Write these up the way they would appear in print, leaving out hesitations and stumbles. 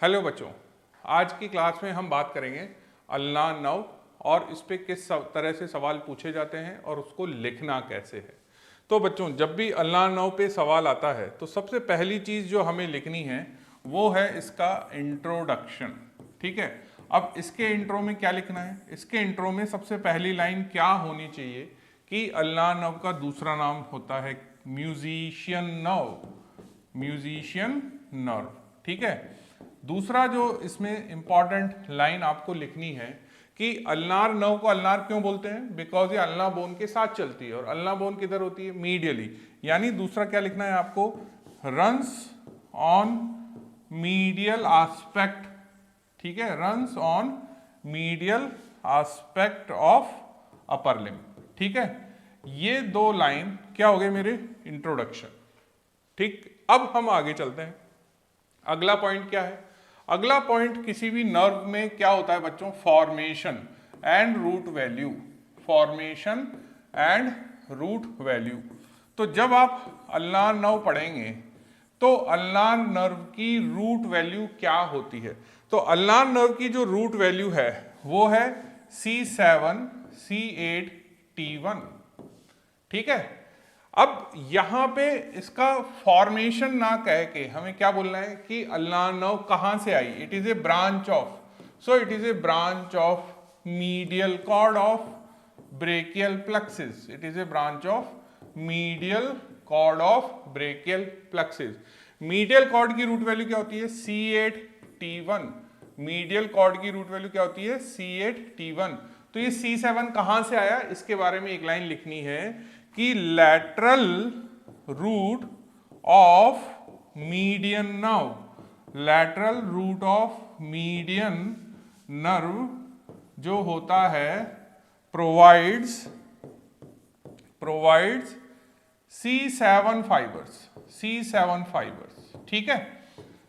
Hello बच्चों, आज की क्लास में हम बात करेंगे अल्लाह नव और इस पे किस तरह से सवाल पूछे जाते हैं और उसको लिखना कैसे है। तो बच्चों, जब भी अल्लाह नव पे सवाल आता है तो सबसे पहली चीज़ जो हमें लिखनी है वो है इसका इंट्रोडक्शन। ठीक है, अब इसके इंट्रो में क्या लिखना है? इसके इंट्रो में सबसे पहली लाइन क्या होनी चाहिए कि अल्लाह नव का दूसरा नाम होता है म्यूजिशियन नव, म्यूजिशियन नर्व। ठीक है, दूसरा जो इसमें इंपॉर्टेंट लाइन आपको लिखनी है कि अल्नार नव को अल्नार क्यों बोलते हैं? बिकॉज ये अल्ना बोन के साथ चलती है और अल्ना बोन किधर होती है? मीडियली। यानी दूसरा क्या लिखना है आपको? Runs on medial aspect. ठीक है, runs on medial aspect of upper limb. ठीक है, ये दो लाइन क्या हो गए मेरे? इंट्रोडक्शन। ठीक, अब हम आगे चलते हैं। अगला पॉइंट क्या है? अगला पॉइंट किसी भी नर्व में क्या होता है बच्चों? Formation and root value. Formation and root value. तो जब आप अल्नार नर्व पढ़ेंगे तो अल्नार नर्व की रूट वैल्यू क्या होती है? तो अल्नार नर्व की जो रूट वैल्यू है वो है C7 C8 T1। ठीक है, अब यहां पे इसका फॉर्मेशन ना कह के हमें क्या बोलना है कि अल्नार नर्व कहां से आई? It is a branch of, so it is a branch of medial cord of brachial plexus. It is a branch of medial cord of brachial plexus. Medial cord की रूट वैल्यू क्या होती है? C8 T1। Medial cord की root value क्या होती है? C8 T1। तो ये C7 कहां से आया? इसके बारे में एक लाइन लिखनी है कि lateral root of median nerve, lateral root of median nerve जो होता है provides C7 fibres, C7 fibres. ठीक है,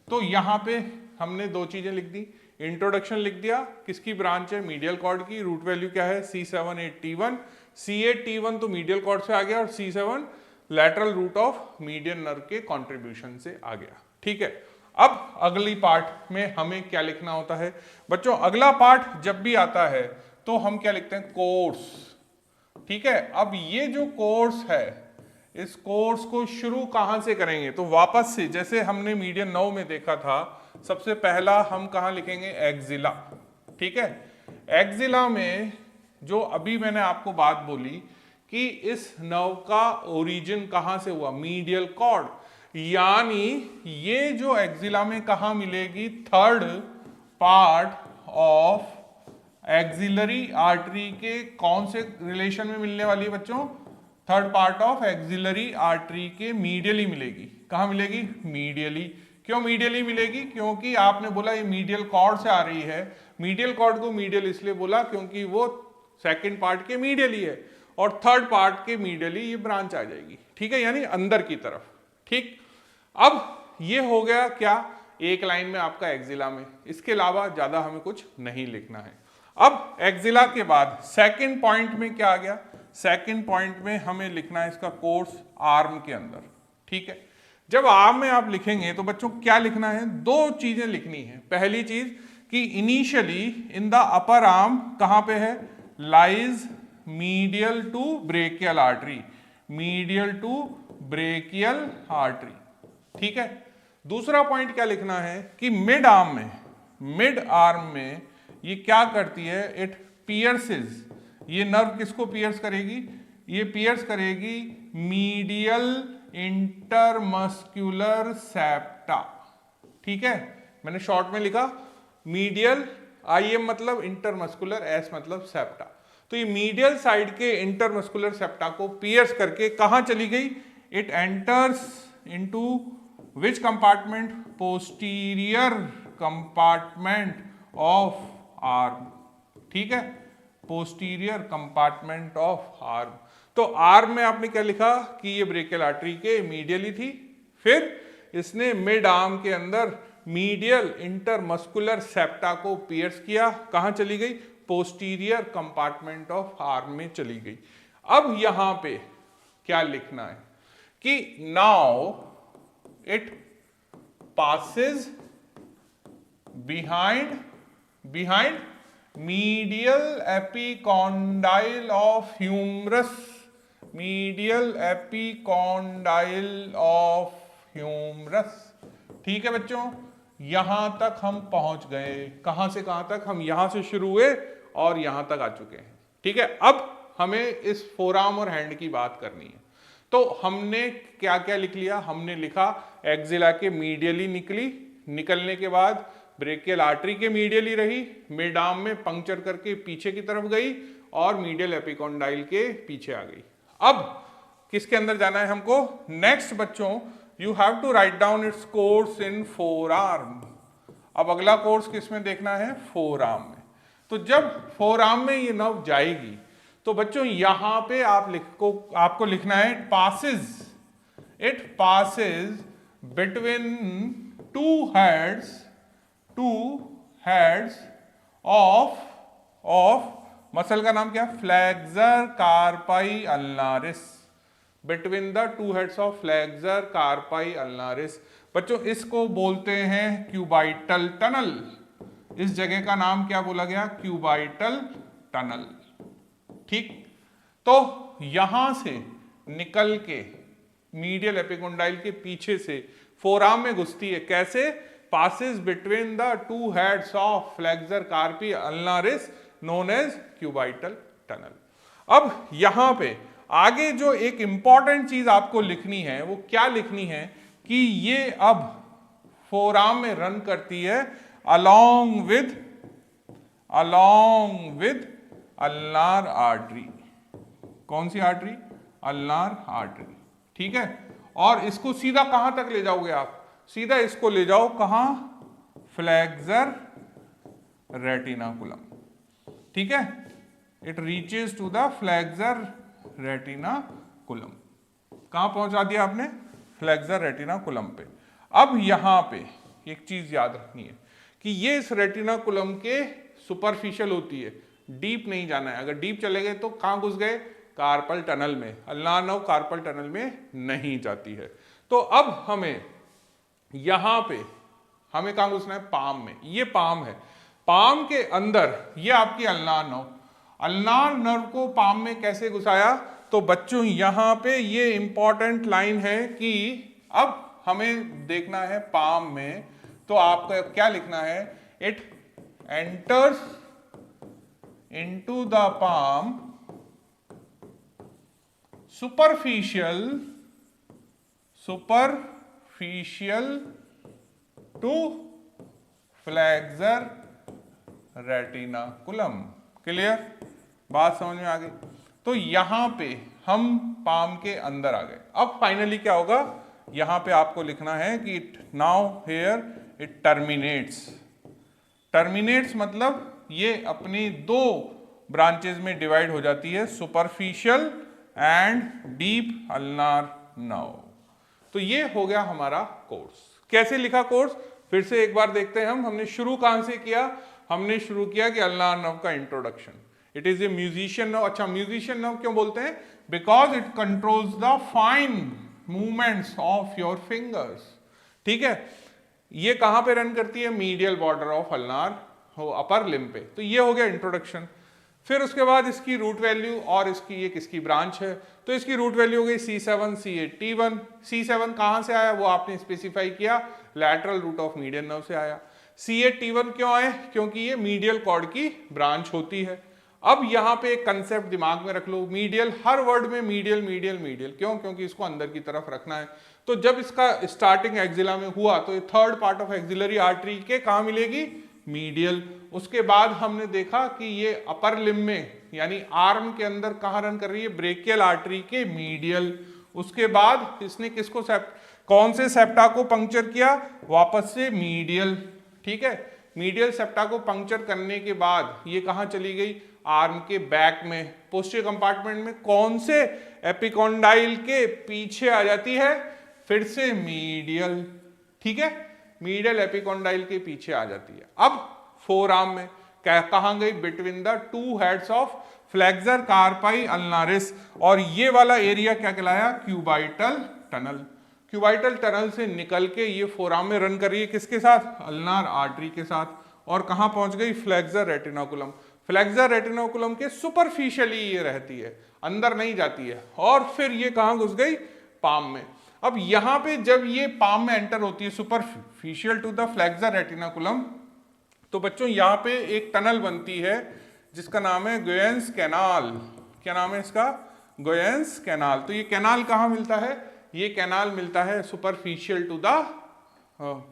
तो यहां पे हमने दो चीजें लिख दी। इंट्रोडक्शन लिख दिया, किसकी ब्रांच है? मीडियल कॉर्ड की। रूट वैल्यू क्या है? C7 8 T1। C8 T1 तो मीडियल कॉर्ड से आ गया और C7 lateral root of median nerve के कंट्रीब्यूशन से आ गया। ठीक है, अब अगली पार्ट में हमें क्या लिखना होता है बच्चों? अगला पार्ट जब भी आता है तो हम क्या लिखते हैं? कोर्स। ठीक है, अब ये जो कोर्स है, इस कोर्स को शुरू कहां से करेंगे? तो वापस से जैसे हमने मीडियन नर्व में देखा था, सबसे पहला हम कहां लिखेंगे? एक्जिला। ठीक है, एक्जिला में जो अभी मैंने आपको बात बोली कि इस नर्व का ओरिजिन कहां से हुआ? Medial cord. यानी ये जो एक्जिला में कहां मिलेगी? Third part of axillary artery के कौन से रिलेशन में मिलने वाली है बच्चों? Third part of axillary artery के मीडियली मिलेगी। कहां मिलेगी? मीडियली। क्यों मीडियली मिलेगी? क्योंकि आपने बोला ये मीडियल कॉर्ड से आ रही है। मीडियल कॉर्ड को मीडियल इसलिए बोला क्योंकि वो सेकंड पार्ट के मीडियली है और थर्ड पार्ट के मीडियली ये ब्रांच आ जाएगी। ठीक है, यानी अंदर की तरफ। ठीक, अब ये हो गया क्या? एक लाइन में आपका एक्जिला में। इसके अलावा ज्यादा हमें कुछ नहीं लिखना है। अब एक्जिला के बाद सेकंड पॉइंट में क्या आ गया? सेकंड पॉइंट में हमें लिखना है इसका कोर्स आर्म के अंदर। ठीक है, जब आर्म में आप लिखेंगे तो बच्चों क्या लिखना है? दो चीजें लिखनी है। पहली चीज कि initially in the upper arm कहां पे है? Lies medial to brachial artery, medial to brachial artery. ठीक है, दूसरा पॉइंट क्या लिखना है कि मिड आर्म में, मिड आर्म में ये क्या करती है? It pierces. ये नर्व किसको पियर्स करेगी? ये पियर्स करेगी मीडियल इंटरमस्क्यूलर सेप्टा। ठीक है, मैंने शॉर्ट में लिखा मीडियल, IM मतलब इंटरमस्कुलर, S मतलब सेप्टा। तो ये मीडियल साइड के इंटरमस्कुलर सेप्टा को पियर्स करके कहां चली गई? It enters into which compartment? Posterior compartment of arm. ठीक है, पोस्टीरियर कंपार्टमेंट ऑफ आर्म। तो आर्म में आपने क्या लिखा कि ये ब्रेकियल आर्टरी के मीडियली थी। फिर इसने मिड आर्म के अंदर मीडियल इंटरमस्कुलर सेप्टा को पियर्स किया। कहां चली गई? पोस्टीरियर कंपार्टमेंट ऑफ आर्म में चली गई। अब यहां पे क्या लिखना है कि now it passes behind medial epicondyle of humerus, medial epicondyle of humerus। ठीक है बच्चों, यहां तक हम पहुंच गए। कहां से कहां तक? हम यहां से शुरू हुए और यहां तक आ चुके हैं। ठीक है, अब हमें इस फोरआर्म और हैंड की बात करनी है। तो हमने क्या क्या लिख लिया? हमने लिखा एक्जिला के मीडियली निकली, निकलने के बाद ब्रेकियल आर्टरी के मीडियली रही, मिड आर्म में पंक्चर करके पीछे की तरफ गई और मीडियल एपिकॉन्डाइल के पीछे आ गई। अब किसके अंदर जाना है हमको? नेक्स्ट बच्चों, you have to write down its course in forearm. अब अगला कोर्स किसमें देखना है? फोरआर्म में। तो जब फोरआर्म में ये नर्व जाएगी तो बच्चों यहां पे आपको लिखना है it passes between two heads of muscle का नाम क्या? Flexor कार्पाई अल्नारिस। Between the two heads of flexor कार्पाई अल्नारिस। बच्चों इसको बोलते हैं क्यूबाइटल टनल। इस जगह का नाम क्या बोला गया? Cubital tunnel. ठीक, तो यहां से निकल के मीडियल एपिकॉन्डाइल के पीछे से फोरआर्म में घुसती है। कैसे? Passes between the two heads of flexor carpi ulnaris known as cubital tunnel. अब यहां पे आगे जो एक इंपॉर्टेंट चीज आपको लिखनी है वो क्या लिखनी है कि ये अब फोरआर्म में रन करती है along with अल्नार आर्टरी। कौन सी आर्टरी? Ulnar artery. ठीक है, और इसको सीधा कहां तक ले जाओगे आप? सीधा इसको ले जाओ कहां? Flexor retinaculum. ठीक है, it reaches to the flexor retinaculum. कहां पहुंचा दिया आपने? फ्लेक्सर रेटिनाकुलम पे। अब यहां पे एक चीज याद रखनी है कि ये इस रेटिनाकुलम के सुपरफिशियल होती है, डीप नहीं जाना है। अगर डीप चले गए तो कहां घुस गए? कार्पल टनल में। अल्नार नर्व कार्पल टनल में नहीं जाती है। तो अब हमें यहां पे कहां घुसना है? पाम में। ये पाम है, पाम के अंदर ये आपकी अल्नार नर्व। अल्नार नर्व को पाम में कैसे घुसाया? तो बच्चों यहां पे ये इंपॉर्टेंट लाइन है कि अब हमें देखना है पाम में, तो आपको क्या लिखना है? It enters into the palm superficial to flexor retinaculum. Clear? बात समझ में आ गई? तो यहां पे हम पाम के अंदर आ गए। अब फाइनली क्या होगा? यहां पे आपको लिखना है कि it now here it terminates मतलब ये अपनी दो ब्रांचेज में डिवाइड हो जाती है, superficial and deep ulnar nerve. तो ये हो गया हमारा कोर्स। कैसे लिखा कोर्स? फिर से एक बार देखते हैं हमने शुरू कहां से किया? हमने शुरू किया कि अल्नार नर्व का introduction. It is A musician nerve. अच्छा, म्यूजिशियन नर्व क्यों बोलते हैं? Because it controls the fine movements of your fingers. ठीक है, ये कहां पे रन करती है? Medial border of ulnar upper limb पे। तो ये हो गया इंट्रोडक्शन। फिर उसके बाद इसकी रूट वैल्यू और इसकी ये किसकी ब्रांच है? तो इसकी रूट वैल्यू हो गई C7 C8 T1। C7 कहां से आया वो आपने स्पेसिफाई किया, lateral root of median nerve से आया। C8 T1 क्यों आए? क्योंकि ये मीडियल कॉर्ड की ब्रांच होती है। अब यहाँ पे एक कंसेप्ट दिमाग में रख लो, मीडियल, हर वर्ड में मीडियल मीडियल मीडियल। क्यों? क्योंकि इसको अंदर की तरफ रखना है। तो जब इसका स्टार्टिंग एक्जिला में हुआ तो ये third part of axillary artery के कहाँ मिलेगी? मीडियल। उसके बाद हमने देखा कि ये अपर लिम्ब में यानी आर्म के अंदर कहाँ रन कर रही है? ब्रेकियल आर्टरी के मीडियल। उसके बाद इसने किसको कौन से सेप्टा को पंक्चर किया? वापस से मीडियल। ठीक है, मीडियल सेप्टा को पंक्चर करने के बाद ये कहाँ चली गई? आर्म के बैक में, पोस्टीरियर कंपार्टमेंट में। कौन से? एपिकॉन्डाइल के पीछे आ जाती है, फिर से मीडियल। ठीक है, मीडियल एपिकॉन्डाइल के पीछे आ जाती है। अब फोर आर्म में कहां गई? Between the two heads of flexor कार्पाई अल्नारिस। और ये वाला एरिया क्या कहलाया? Cubital tunnel. क्यूबाइटल टनल से निकल के ये फोराम में रन कर रही है, किसके साथ? अल्नार आर्टरी के साथ। और कहां पहुंच गई? फ्लेक्सर रेटिनोकुलम। फ्लेक्सर रेटिनोकुलम के सुपरफिशियली ये रहती है, अंदर नहीं जाती है। और फिर ये कहां घुस गई? पाम में। अब यहां पे जब ये पाम में एंटर होती है सुपरफिशियल टू द फ्लेक्सर रेटिनोकुलम, तो बच्चों यहां पे एक टनल बनती है जिसका नाम है गोयेंस कैनाल। क्या नाम है इसका? गोयेंस कैनाल। तो ये कैनाल कहां मिलता है? ये कैनाल मिलता है सुपरफिशियल टू द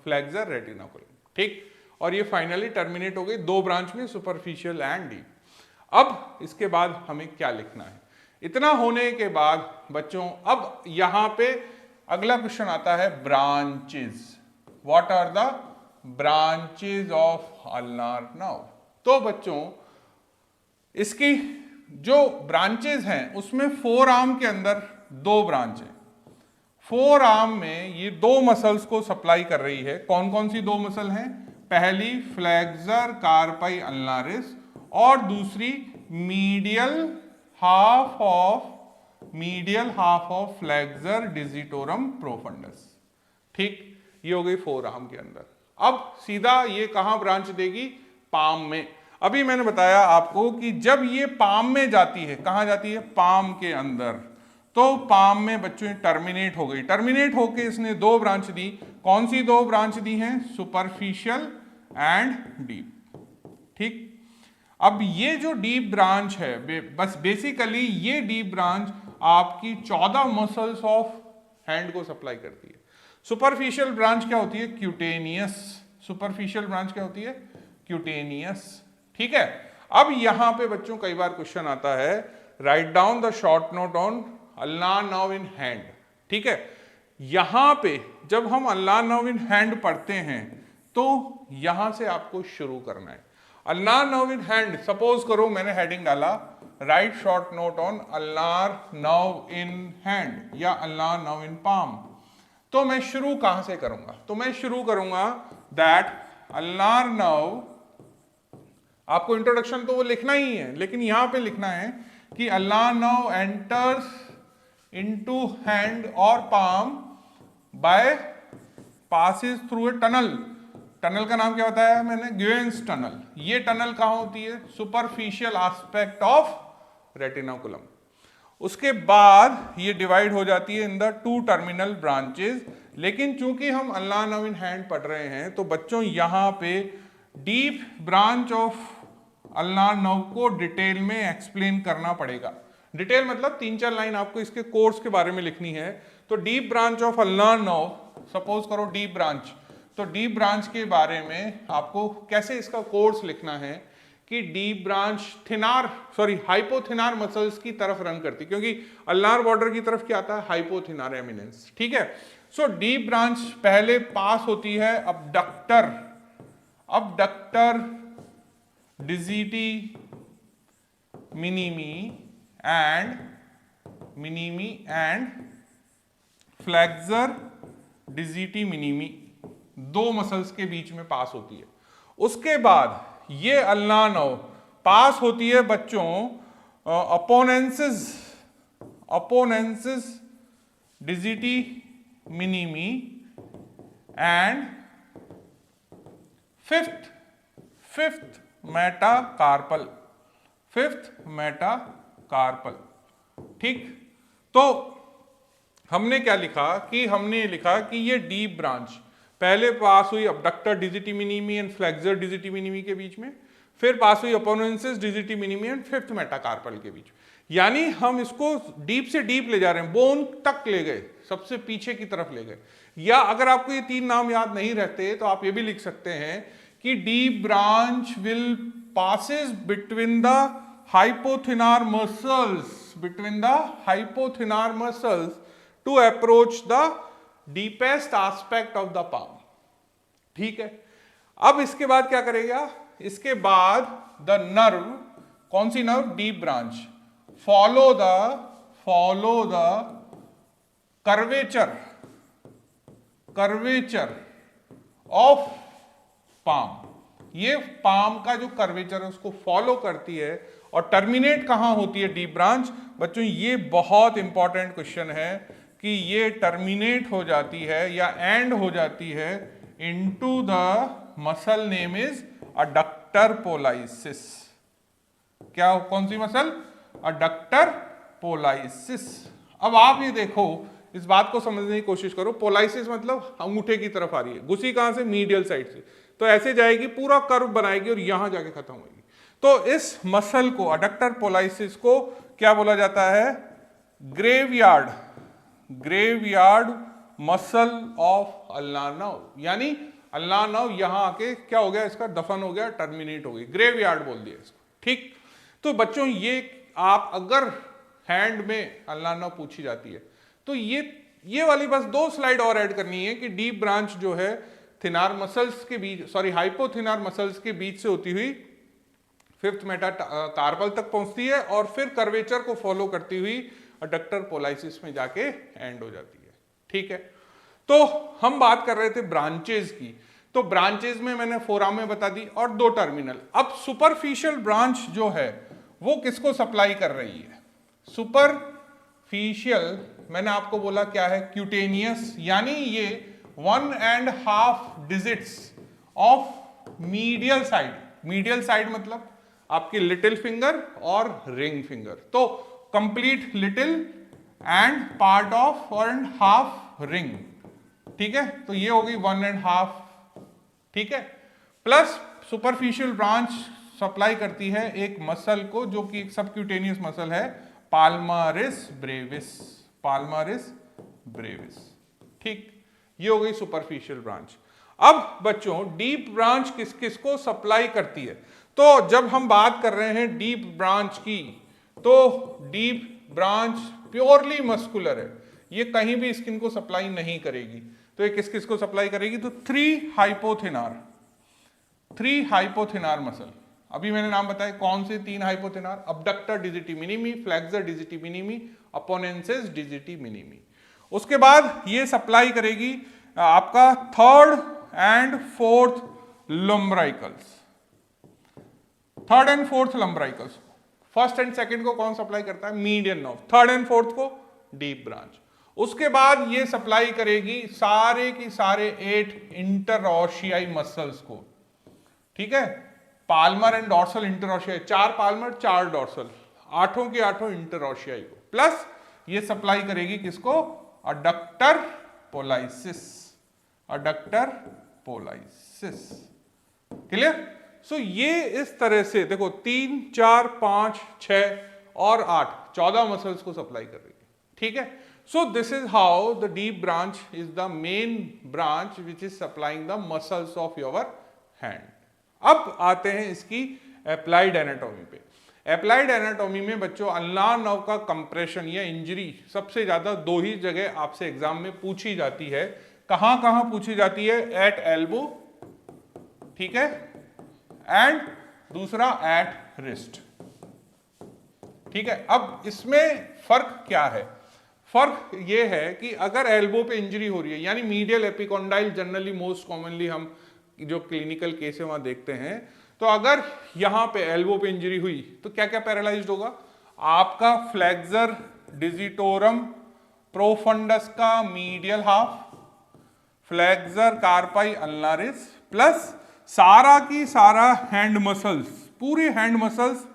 फ्लेक्सर रेटिनोकुलम। ठीक, और ये फाइनली टर्मिनेट हो गई 2 ब्रांच में, सुपरफिशियल एंड डीप। अब इसके बाद हमें क्या लिखना है? इतना होने के बाद बच्चों अब यहां पे अगला क्वेश्चन आता है branches. What are the branches of ulnar nerve? तो बच्चों इसकी जो ब्रांचेस हैं उसमें फोर आर्म के अंदर 2 ब्रांच है। फोर आर्म में ये 2 मसल्स को सप्लाई कर रही है। कौन कौन सी 2 मसल हैं? पहली फ्लेक्सर कार्पाई अल्नारिस और दूसरी medial half of flexor digitorum profundis. ठीक, ये हो गई फोर आर्म के अंदर। अब सीधा ये कहां ब्रांच देगी? पाम में। अभी मैंने बताया आपको कि जब ये पाम में जाती है, कहां जाती है? पाम के अंदर। तो पाम में बच्चों टर्मिनेट हो गई। टर्मिनेट होके इसने 2 ब्रांच दी। कौन सी 2 ब्रांच दी हैं? Superficial and deep. ठीक, अब ये जो डीप ब्रांच है, बस बेसिकली ये डीप ब्रांच आपकी 14 मसल्स ऑफ हैंड को सप्लाई करती है। सुपरफिशियल ब्रांच क्या होती है? क्यूटेनियस। सुपरफिशियल ब्रांच क्या होती है? क्यूटेनियस। ठीक है, अब यहां पे बच्चों कई बार क्वेश्चन आता है, write down the short note on ulnar nerve in hand. ठीक है, यहां पे जब हम अल्नार नर्व इन हैंड पढ़ते हैं तो यहां से आपको शुरू करना है। Ulnar nerve in hand, suppose करो मैंने हेडिंग डाला right short note on ulnar nerve in hand या अल्नार नर्व इन पाम, तो मैं शुरू कहां से करूंगा? तो मैं शुरू करूंगा दैट अल्नार नर्व, आपको इंट्रोडक्शन तो वो लिखना ही है, लेकिन यहां पे लिखना है कि ulnar nerve enters into hand और palm by passes through a tunnel. Tunnel का नाम क्या बताया मैंने? गोयेंस टनल। ये टनल कहां होती है? Superficial aspect of retinaculum. उसके बाद ये डिवाइड हो जाती है इन द 2 टर्मिनल ब्रांचेस। लेकिन चूंकि हम अल्नार नर्व इन हैंड पढ़ रहे हैं तो बच्चों यहां पे deep branch of ulnar nerve को डिटेल में एक्सप्लेन करना पड़ेगा। डिटेल मतलब 3-4 लाइन आपको इसके कोर्स के बारे में लिखनी है। तो deep branch of ulnar nerve, suppose करो डीप ब्रांच, तो डीप ब्रांच के बारे में आपको कैसे इसका कोर्स लिखना है कि डीप ब्रांच हाइपोथिनार मसल्स की तरफ रन करती, क्योंकि अल्नार बॉर्डर की तरफ क्या आता है? हाइपोथिनार एमिनेंस। ठीक है, सो डीप ब्रांच पहले पास होती है abductor digiti minimi and flexor digiti minimi, 2 muscles के बीच में पास होती है। उसके बाद ये अल्नार नर्व पास होती है बच्चों अपोनेंसिस digiti minimi and fifth metacarpal. ठीक, तो हमने क्या लिखा कि हमने लिखा कि ये डीप ब्रांच पहले पास हुई abductor digiti minimi and flexor digiti minimi के बीच में, फिर पास हुई opponens digiti minimi and fifth metacarpal के बीच। यानी हम इसको डीप से डीप ले जा रहे हैं, बोन तक ले गए, सबसे पीछे की तरफ ले गए। या अगर आपको ये 3 नाम याद नहीं रहते तो आप ये भी लिख सकते हैं कि deep branch will passes between the hypothenar muscles to approach the deepest aspect of the palm. ठीक है, अब इसके बाद क्या करेगा? इसके बाद द नर्व, कौन सी नर्व? Deep branch, follow the curvature of palm. ये पाम का जो कर्वेचर है उसको फॉलो करती है और टर्मिनेट कहां होती है डीप ब्रांच? बच्चों ये बहुत इंपॉर्टेंट क्वेश्चन है कि ये टर्मिनेट हो जाती है या एंड हो जाती है into the muscle name is adductor pollicis. क्या, कौन सी मसल? Adductor pollicis. अब आप ये देखो, इस बात को समझने की कोशिश करो। पोलाइसिस मतलब अंगूठे की तरफ आ रही है, घुसी कहां से? मीडियल साइड से, तो ऐसे जाएगी, पूरा कर्व बनाएगी और यहां जाके खत्म होगी। तो इस मसल को, अडक्टर पोलाइसिस को क्या बोला जाता है? Graveyard, graveyard muscle of ulnar nerve. यानी अल्नार नर्व यहां आके क्या हो गया? इसका दफन हो गया, टर्मिनेट हो गई, ग्रेवयार्ड बोल दिया इसको। ठीक, तो बच्चों ये आप अगर हैंड में अल्नार नर्व पूछी जाती है तो ये वाली बस 2 स्लाइड और ऐड करनी है कि डीप ब्रांच जो है थिनार मसल्स के बीच, सॉरी हाइपोथिनार मसल्स के बीच से होती हुई 5th मेटाकार्पल तक पहुंचती है और फिर कर्वेचर को फॉलो करती हुई अडक्टर पोलाइसिस में जाके एंड हो जाती है। ठीक है, तो हम बात कर रहे थे ब्रांचेज की। तो ब्रांचेज में मैंने फोराम में बता दी और 2 टर्मिनल। अब सुपरफिशियल ब्रांच जो है वो किसको सप्लाई कर रही है? सुपरफिशियल मैंने आपको बोला क्या है? क्यूटेनियस, यानी ये 1.5 digits of medial side. Medial side मतलब आपकी लिटिल फिंगर और रिंग फिंगर, तो complete little and part of 1.5 ring. ठीक है, तो ये हो गई 1.5। ठीक है, प्लस सुपरफिशियल ब्रांच सप्लाई करती है एक मसल को जो कि एक सबक्यूटेनियस मसल है, पाल्मारिस ब्रेविस, पाल्मारिस ब्रेविस। ठीक, ये हो गई सुपरफिशियल ब्रांच। अब बच्चों डीप ब्रांच किस किस को सप्लाई करती है? तो जब हम बात कर रहे हैं डीप ब्रांच की, तो डीप ब्रांच प्योरली मस्कुलर है, ये कहीं भी स्किन को सप्लाई नहीं करेगी। तो ये किस किस को सप्लाई करेगी? तो 3 हाइपोथिनार मसल। अभी मैंने नाम बताया, कौन से 3 hypothenar? Abductor digiti minimi, flexor digiti minimi, opponens digiti minimi. उसके बाद ये सप्लाई करेगी आपका 3rd and 4th लंब्राइकल्स, 3rd and 4th लंब्राइकल्स। 1st and 2nd को कौन सप्लाई करता है? Median nerve. 3rd and 4th को डीप ब्रांच। उसके बाद ये सप्लाई करेगी सारे की सारे 8 इंटरऑशियाई मसल्स को। ठीक है, palmar and dorsal interossei, 4 palmar 4 dorsal, 8 के 8 इंटरऑशियाई को। प्लस ये सप्लाई करेगी किसको? Adductor pollicis, adductor pollicis. Clear? So ये इस तरह से देखो 3, 4, 5, 6 और 8, 14 मसल्स को सप्लाई कर रही है। ठीक है, so this is how the deep branch is the main branch which is supplying the muscles of your hand. अब आते हैं इसकी एप्लाइड एनाटॉमी पे। एप्लाइड एनाटॉमी में बच्चों अल्नार नर्व का कंप्रेशन या इंजरी सबसे ज्यादा 2 ही जगह आपसे एग्जाम में पूछी जाती है। कहां कहां पूछी जाती है? एट एल्बो, ठीक है, एंड दूसरा एट रिस्ट। ठीक है, अब इसमें फर्क क्या है? फर्क ये है कि अगर एल्बो पे इंजरी हो रही है, यानी medial epicondyle generally most commonly हम जो क्लिनिकल केस है वहां देखते हैं, तो अगर यहां पे एल्बो पे इंजरी हुई तो क्या क्या पैरालाइज्ड होगा? आपका फ्लेक्सर डिजिटोरम प्रोफंडस का मीडियल हाफ, फ्लेक्सर कार्पाई अल्नारिस, प्लस सारा की सारा हैंड मसल्स, पूरी हैंड मसल्स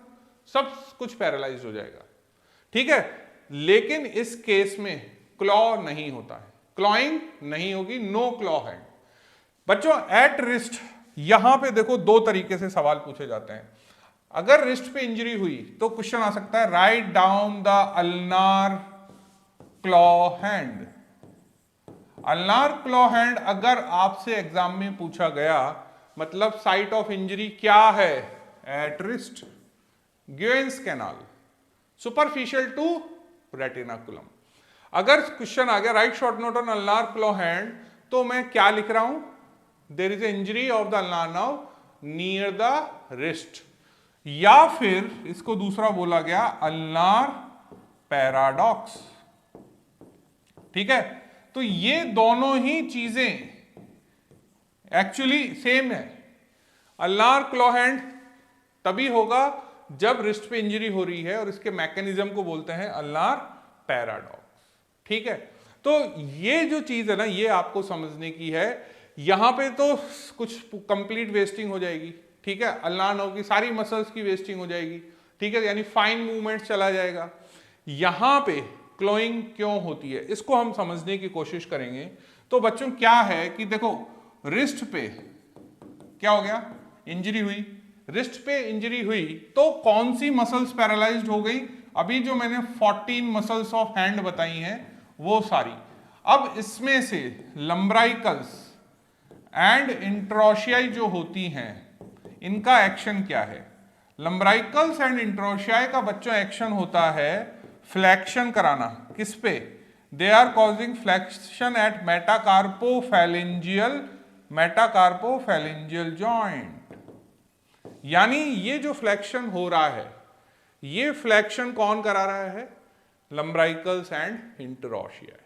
सब कुछ पैरालाइज्ड हो जाएगा। ठीक है, लेकिन इस केस में क्लॉ नहीं होता है, क्लॉइंग नहीं होगी, नो क्लॉ हैंड। बच्चों एट रिस्ट यहां पे देखो 2 तरीके से सवाल पूछे जाते हैं। अगर रिस्ट पे इंजरी हुई तो क्वेश्चन आ सकता है write down the ulnar claw hand. Ulnar claw hand अगर आपसे एग्जाम में पूछा गया, मतलब साइट ऑफ इंजरी क्या है? At wrist, Guyon's canal, superficial to retinaculum. अगर क्वेश्चन आ गया write short note on ulnar claw hand, तो मैं क्या लिख रहा हूं? There is a injury of the ulnar nerve near the wrist, या फिर इसको दूसरा बोला गया अल्नार पैराडॉक्स। ठीक है, तो ये दोनों ही चीजें एक्चुअली सेम है। अल्नार क्लॉ हैंड तभी होगा जब रिस्ट पे इंजरी हो रही है और इसके मैकेनिज्म को बोलते हैं अल्नार पैराडॉक्स। ठीक है, तो ये जो चीज है ना, ये आपको समझने की है। यहां पे तो कुछ कंप्लीट वेस्टिंग हो जाएगी, ठीक है, अल्लाह नौ की सारी मसल्स की वेस्टिंग हो जाएगी, ठीक है, यानी फाइन मूवमेंट चला जाएगा। यहां पे क्लोइंग क्यों होती है, इसको हम समझने की कोशिश करेंगे। तो बच्चों क्या है कि देखो, रिस्ट पे क्या हो गया, इंजरी हुई, रिस्ट पे इंजरी हुई तो कौन सी मसल्स पैरालाइज्ड हो गई, अभी जो मैंने 14 मसल्स ऑफ हैंड बताई हैं वो सारी। अब इसमें से लंब्राइकल्स एंड इंट्रोशियाई जो होती हैं, इनका एक्शन क्या है। लंब्राइकल्स एंड इंट्रोशियाई का बच्चों एक्शन होता है फ्लैक्शन कराना, किस पे, they are causing flexion at metacarpophalangeal joint. यानी ये जो फ्लैक्शन हो रहा है, ये फ्लैक्शन कौन करा रहा है, लंब्राइकल्स एंड इंट्रोशियाई,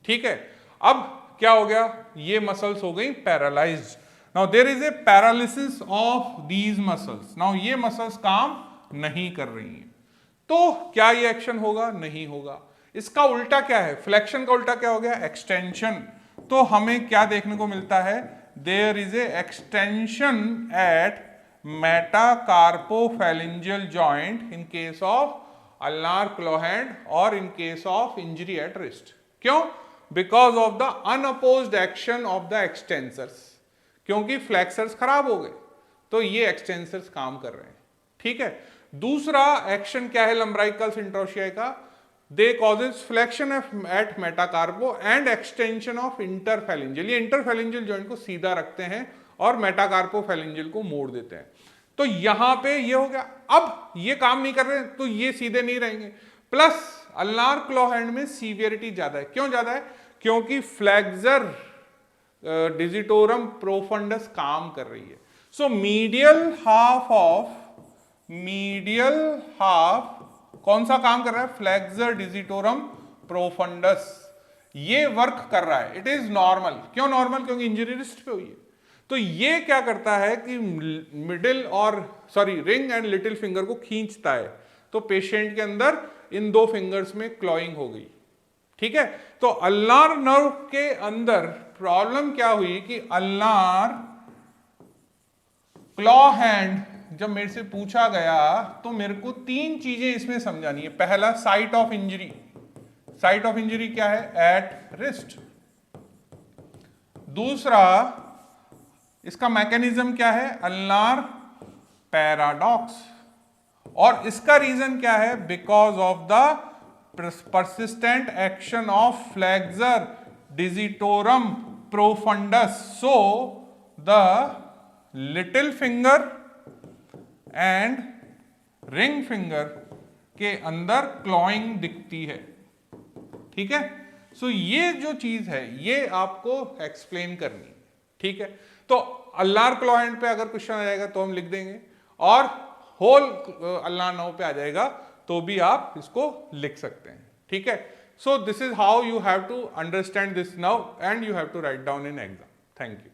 ठीक है। अब क्या हो गया, ये मसल्स हो गई paralysed. Now there is a paralysis of these muscles. Now ये मसल्स काम नहीं कर रही हैं, तो क्या ये एक्शन होगा, नहीं होगा। इसका उल्टा क्या है, फ्लेक्शन का उल्टा क्या हो गया, एक्सटेंशन। तो हमें क्या देखने को मिलता है, there is a extension at metacarpophalangeal joint in case of ulnar claw hand और in case of injury at wrist. क्यों, because of the unopposed action of the extensors, क्योंकि फ्लेक्सर्स खराब हो गए तो ये एक्सटेंसर्स काम कर रहे हैं, ठीक है। दूसरा एक्शन क्या है लंब्राइकल्स इंट्रोशियाई का, they causes flexion at metacarpo and extension of interphalangeal. ये इंटरफैलेंजियल जॉइंट को सीधा रखते हैं और मेटाकार्पोफैलेंजियल को मोड़ देते हैं। तो यहां पे ये हो गया, अब ये काम नहीं कर रहे तो ये सीधे नहीं रहेंगे। प्लस अल्नार क्लॉ हैंड में सीवियरिटी ज्यादा है, क्यों ज्यादा है, क्योंकि फ्लेक्सर डिजिटोरम प्रोफंडस काम कर रही है। सो मीडियल हाफ कौन सा काम कर रहा है, फ्लेक्सर डिजिटोरम प्रोफंडस, ये वर्क कर रहा है। इट इज नॉर्मल, क्यों नॉर्मल, क्योंकि इंजरी रिस्ट पे हुई है। तो ये क्या करता है कि रिंग एंड लिटिल फिंगर को खींचता है, तो पेशेंट के अंदर इन दो फिंगर्स में क्लॉइंग हो गई, ठीक है। तो अल्नार नर्व के अंदर प्रॉब्लम क्या हुई कि अल्नार क्लॉ हैंड जब मेरे से पूछा गया तो मेरे को तीन चीजें इसमें समझानी है। पहला, site of injury, site of injury क्या है, एट रिस्ट। दूसरा, इसका मैकेनिज्म क्या है, अल्नार पैराडॉक्स, और इसका रीजन क्या है, because of the persistent action of flexor digitorum profundus. So the little finger and ring finger के अंदर क्लॉइंग दिखती है, ठीक है। सो ये जो चीज है ये आपको एक्सप्लेन करनी है, ठीक है। तो अल्नार क्लॉ हैंड पे अगर क्वेश्चन आ जाएगा तो हम लिख देंगे, और होल अल्नार नर्व पे आ जाएगा तो भी आप इसको लिख सकते हैं, ठीक है। So this is how you have to understand this now and you have to write down in exam. Thank you.